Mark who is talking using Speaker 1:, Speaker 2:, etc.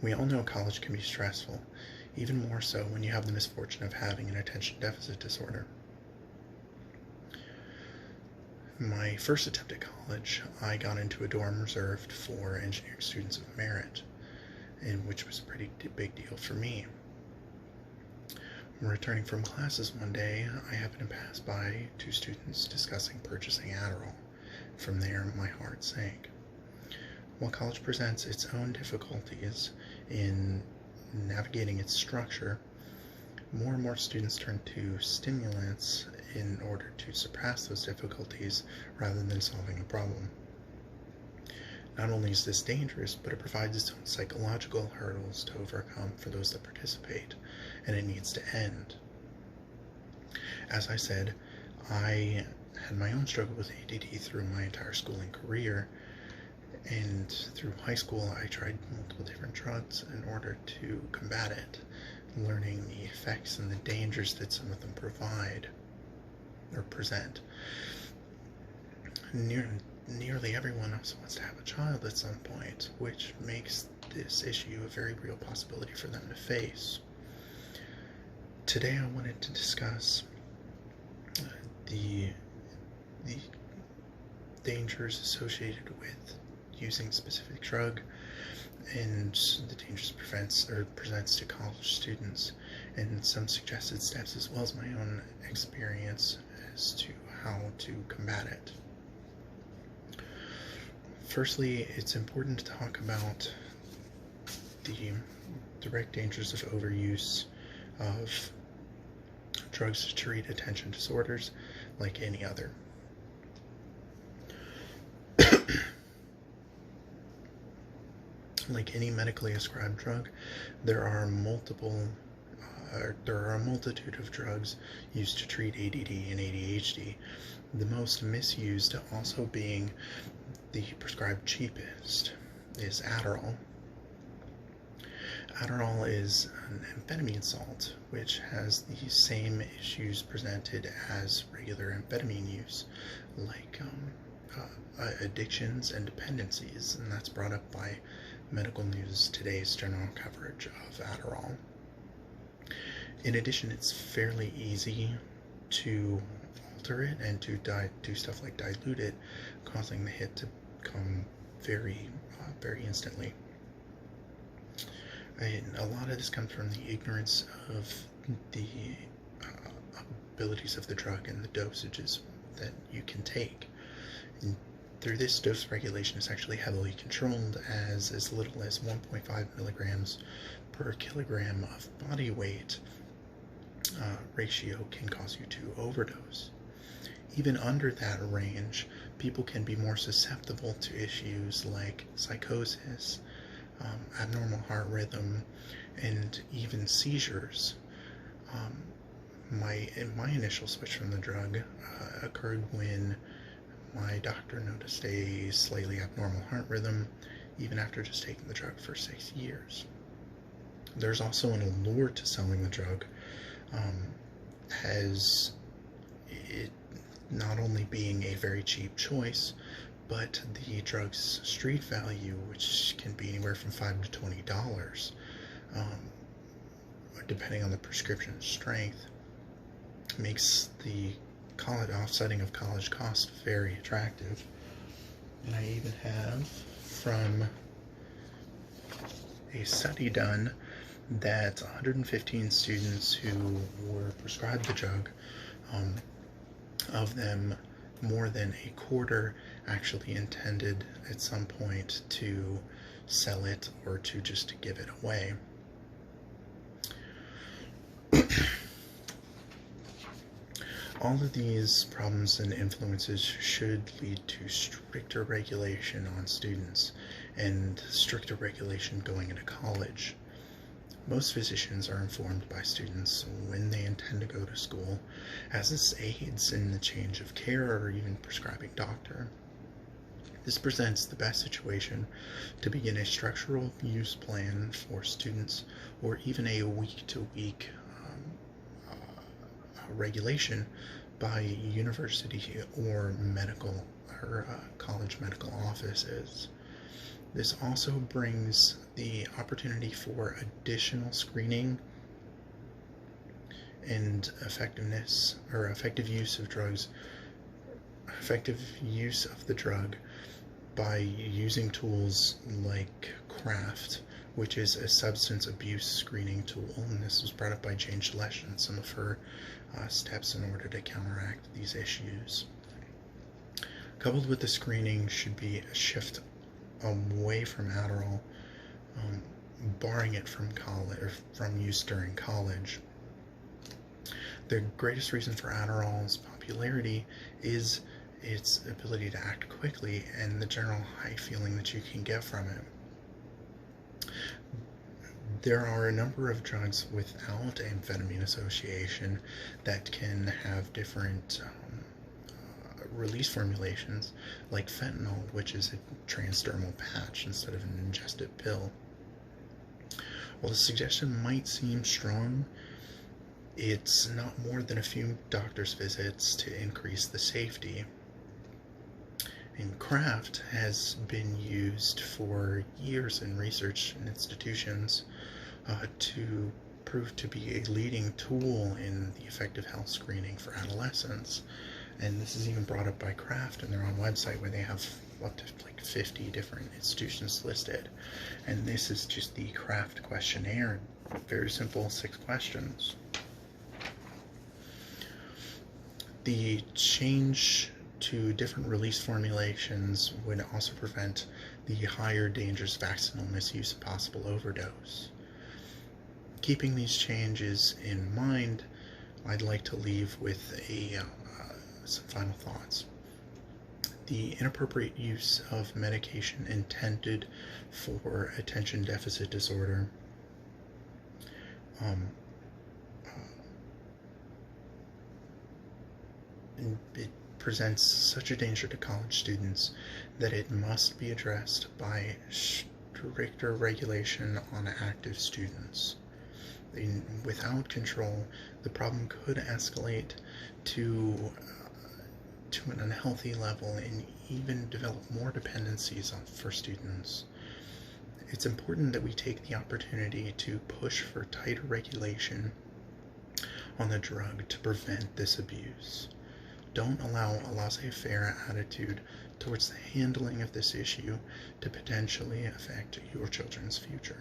Speaker 1: We all know college can be stressful, even more so when you have the misfortune of having an attention deficit disorder. My first attempt at college, I got into a dorm reserved for engineering students of merit, and which was a pretty big deal for me. Returning from classes one day, I happened to pass by two students discussing purchasing Adderall. From there, my heart sank. While college presents its own difficulties in navigating its structure, more and more students turn to stimulants in order to surpass those difficulties rather than solving a problem. Not only is this dangerous, but it provides its own psychological hurdles to overcome for those that participate, and it needs to end. As I said, I had my own struggle with ADD through my entire schooling career, and through high school I tried multiple different drugs in order to combat it, learning the effects and the dangers that some of them provide or present. Nearly everyone also wants to have a child at some point, which makes this issue a very real possibility for them to face. Today I wanted to discuss the dangers associated with using a specific drug and the dangers it presents to college students, and some suggested steps as well as my own experience as to how to combat it. Firstly, it's important to talk about the direct dangers of overuse of drugs to treat attention disorders like any other. Like any medically ascribed drug, there are a multitude of drugs used to treat ADD and ADHD, the most misused also being the prescribed cheapest is Adderall. Adderall is an amphetamine salt, which has the same issues presented as regular amphetamine use, like addictions and dependencies, and that's brought up by Medical News Today's general coverage of Adderall. In addition, it's fairly easy to alter it and to do stuff like dilute it, causing the hit to come very instantly. And a lot of this comes from the ignorance of the abilities of the drug and the dosages that you can take. And through this, dose regulation is actually heavily controlled, as little as 1.5 milligrams per kilogram of body weight ratio can cause you to overdose. Even under that range, people can be more susceptible to issues like psychosis, abnormal heart rhythm, and even seizures. My initial switch from the drug occurred when my doctor noticed a slightly abnormal heart rhythm, even after just taking the drug for 6 years. There's also an allure to selling the drug, as it not only being a very cheap choice, but the drug's street value, which can be anywhere from $5 to $20, depending on the prescription strength, makes the offsetting of college cost very attractive. And I even have from a study done that 115 students who were prescribed the drug, of them, more than a quarter actually intended at some point to sell it or to just give it away. All of these problems and influences should lead to stricter regulation on students and stricter regulation going into college. Most physicians are informed by students when they intend to go to school, as this aids in the change of care or even prescribing doctor. This presents the best situation to begin a structural use plan for students, or even a week-to-week regulation by university or medical or college medical offices. This also brings the opportunity for additional screening and effective use of the drug by using tools like CRAFT, which is a substance abuse screening tool. And this was brought up by Jane Shalesh and some of her steps in order to counteract these issues. Coupled with the screening should be a shift away from Adderall, barring it from college or from use during college. The greatest reason for Adderall's popularity is its ability to act quickly and the general high feeling that you can get from it. There are a number of drugs without amphetamine association that can have different release formulations, like fentanyl, which is a transdermal patch instead of an ingested pill. While the suggestion might seem strong, it's not more than a few doctor's visits to increase the safety. And CRAFT has been used for years in research institutions to prove to be a leading tool in the effective health screening for adolescents. And this is even brought up by CRAFT in their own website, where they have up to like 50 different institutions listed. And this is just the CRAFT questionnaire. Very simple, 6 questions. The change to different release formulations would also prevent the higher dangerous vaccinal misuse and possible overdose. Keeping these changes in mind, I'd like to leave with some final thoughts. The inappropriate use of medication intended for attention deficit disorder it presents such a danger to college students that it must be addressed by stricter regulation on active students. Without control, the problem could escalate to an unhealthy level and even develop more dependencies for students. It's important that we take the opportunity to push for tighter regulation on the drug to prevent this abuse. Don't allow a laissez-faire attitude towards the handling of this issue to potentially affect your children's future.